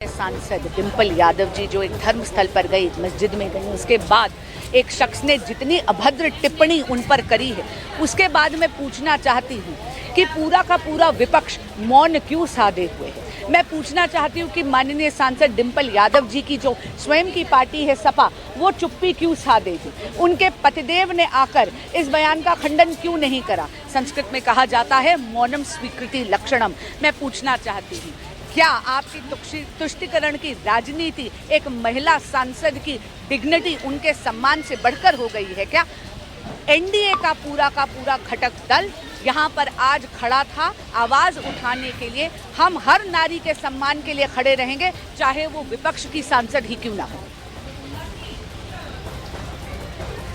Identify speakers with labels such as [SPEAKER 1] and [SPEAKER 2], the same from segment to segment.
[SPEAKER 1] सांसद डिम्पल यादव जी जो एक धर्म स्थल पर गई, मस्जिद में गई, उसके बाद एक शख्स ने जितनी अभद्र टिप्पणी उन पर करी है, उसके बाद मैं पूछना चाहती हूँ कि पूरा का पूरा विपक्ष मौन क्यों साधे हुए है। मैं पूछना चाहती हूँ कि माननीय सांसद डिम्पल यादव जी की जो स्वयं की पार्टी है सपा, वो चुप्पी क्यों साधेगी। उनके पतिदेव ने आकर इस बयान का खंडन क्यों नहीं करा। संस्कृत में कहा जाता है मौनम स्वीकृति लक्षणम। मैं पूछना चाहती हूँ, क्या आपकी तुष्टीकरण की राजनीति एक महिला सांसद की डिग्निटी, उनके सम्मान से बढ़कर हो गई है क्या। एनडीए का पूरा घटक दल यहाँ पर आज खड़ा था आवाज उठाने के लिए। हम हर नारी के सम्मान के लिए खड़े रहेंगे, चाहे वो विपक्ष की सांसद ही क्यों ना हो।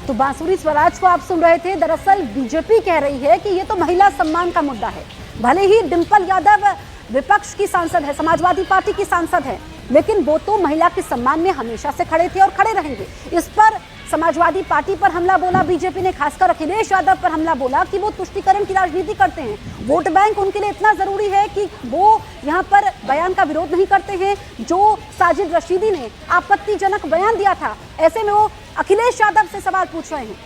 [SPEAKER 2] तो बांसुरी स्वराज को आप सुन रहे थे। दरअसल बीजेपी कह रही है कि ये तो महिला सम्मान का मुद्दा है। भले ही डिम्पल यादव विपक्ष की सांसद है, समाजवादी पार्टी की सांसद है, लेकिन वो तो महिला के सम्मान में हमेशा से खड़े थे और खड़े रहेंगे। इस पर समाजवादी पार्टी पर हमला बोला बीजेपी ने, खासकर अखिलेश यादव पर हमला बोला कि वो तुष्टीकरण की राजनीति करते हैं। वोट बैंक उनके लिए इतना जरूरी है कि वो यहाँ पर बयान का विरोध नहीं करते हैं। जो साजिद रशीदी ने आपत्तिजनक बयान दिया था, ऐसे में वो अखिलेश यादव से सवाल पूछ रहे हैं।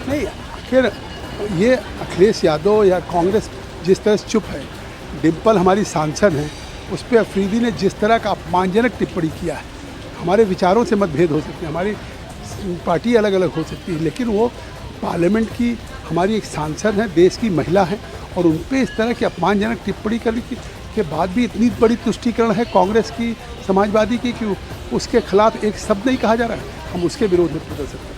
[SPEAKER 3] नहीं, फिर ये अखिलेश यादव या कांग्रेस जिस तरह से चुप है, डिम्पल हमारी सांसद हैं, उस पर अफरीदी ने जिस तरह का अपमानजनक टिप्पणी किया है। हमारे विचारों से मतभेद हो सकते हैं, हमारी पार्टी अलग अलग हो सकती है, लेकिन वो पार्लियामेंट की हमारी एक सांसद हैं, देश की महिला हैं, और उन पर इस तरह की अपमानजनक टिप्पणी करने के बाद भी इतनी बड़ी तुष्टीकरण है कांग्रेस की, समाजवादी की, कि उसके खिलाफ एक शब्द नहीं कहा जा रहा है। हम उसके विरोध में प्रदर्शन करें।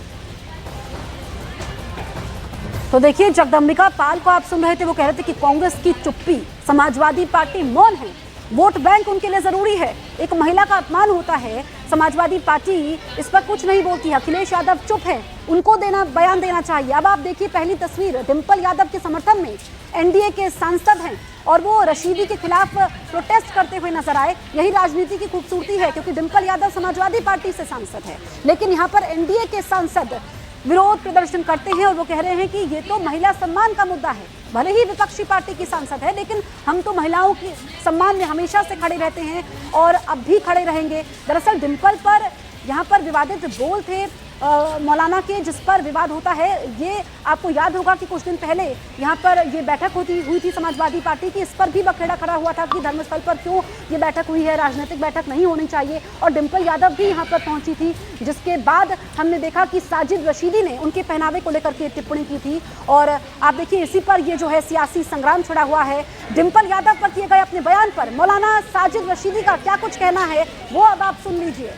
[SPEAKER 2] तो देखिए, जगदम्बिका पाल को आप सुन रहे थे, वो कह रहे थे कि कांग्रेस की चुप्पी, समाजवादी पार्टी मौन है, वोट बैंक उनके लिए जरूरी है, एक महिला का अपमान होता है, समाजवादी पार्टी इस पर कुछ नहीं बोलती। अखिलेश यादव चुप है, उनको बयान देना चाहिए। अब आप देखिए पहली तस्वीर, डिम्पल यादव के समर्थन में एनडीए के सांसद हैं और वो रशीदी के खिलाफ प्रोटेस्ट करते हुए नजर आए। यही राजनीति की खूबसूरती है, क्योंकि डिम्पल यादव समाजवादी पार्टी से सांसद है, लेकिन यहाँ पर एनडीए के सांसद विरोध प्रदर्शन करते हैं और वो कह रहे हैं कि ये तो महिला सम्मान का मुद्दा है। भले ही विपक्षी पार्टी की सांसद है, लेकिन हम तो महिलाओं के सम्मान में हमेशा से खड़े रहते हैं और अब भी खड़े रहेंगे। दरअसल डिम्पल पर यहाँ पर विवादित बोल थे मौलाना के, जिस पर विवाद होता है। ये आपको याद होगा कि कुछ दिन पहले यहाँ पर ये बैठक हुई थी समाजवादी पार्टी की। इस पर भी बखेड़ा खड़ा हुआ था कि धर्मस्थल पर क्यों ये बैठक हुई है, राजनीतिक बैठक नहीं होनी चाहिए, और डिम्पल यादव भी यहाँ पर पहुंची थी। जिसके बाद हमने देखा कि साजिद रशीदी ने उनके पहनावे को लेकर के टिप्पणी की थी, और आप देखिए इसी पर ये जो है सियासी संग्राम छिड़ा हुआ है। डिम्पल यादव पर किए गए अपने बयान पर मौलाना साजिद रशीदी का क्या कुछ कहना है, वो अब आप सुन लीजिए।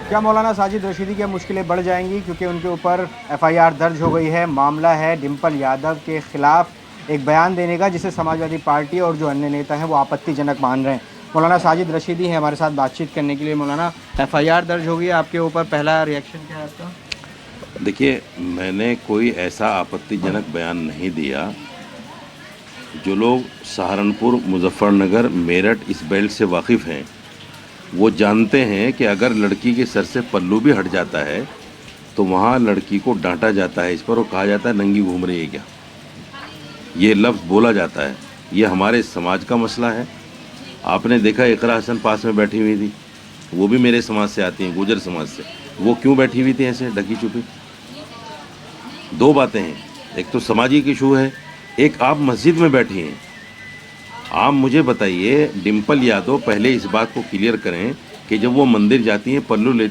[SPEAKER 4] क्या मौलाना साजिद रशीदी की मुश्किलें बढ़ जाएंगी, क्योंकि उनके ऊपर एफआईआर दर्ज हो गई है। मामला है डिम्पल यादव के खिलाफ एक बयान देने का, जिसे समाजवादी पार्टी और जो अन्य नेता हैं वो आपत्तिजनक मान रहे हैं। मौलाना साजिद रशीदी हैं हमारे साथ बातचीत करने के लिए। मौलाना, एफआईआर दर्ज हो गई आपके ऊपर, पहला रिएक्शन क्या है आपका?
[SPEAKER 5] देखिए, मैंने कोई ऐसा आपत्तिजनक बयान नहीं दिया। जो लोग सहारनपुर, मुजफ्फरनगर, मेरठ इस बेल्ट से वाकिफ़ हैं, वो जानते हैं कि अगर लड़की के सर से पल्लू भी हट जाता है तो वहाँ लड़की को डांटा जाता है, इस पर वो कहा जाता है नंगी घूम रही है क्या, ये लफ्ज़ बोला जाता है। ये हमारे समाज का मसला है। आपने देखा इकरा हसन पास में बैठी हुई थी, वो भी मेरे समाज से आती हैं, गुजर समाज से। वो क्यों बैठी हुई थी ऐसे ढकी छुपी? दो बातें हैं, एक तो सामाजिक इशू है, एक आप मस्जिद में बैठी हैं। आप मुझे बताइए, डिम्पल यादव पहले इस बात को क्लियर करें कि जब वो मंदिर जाती हैं, पल्लू लेती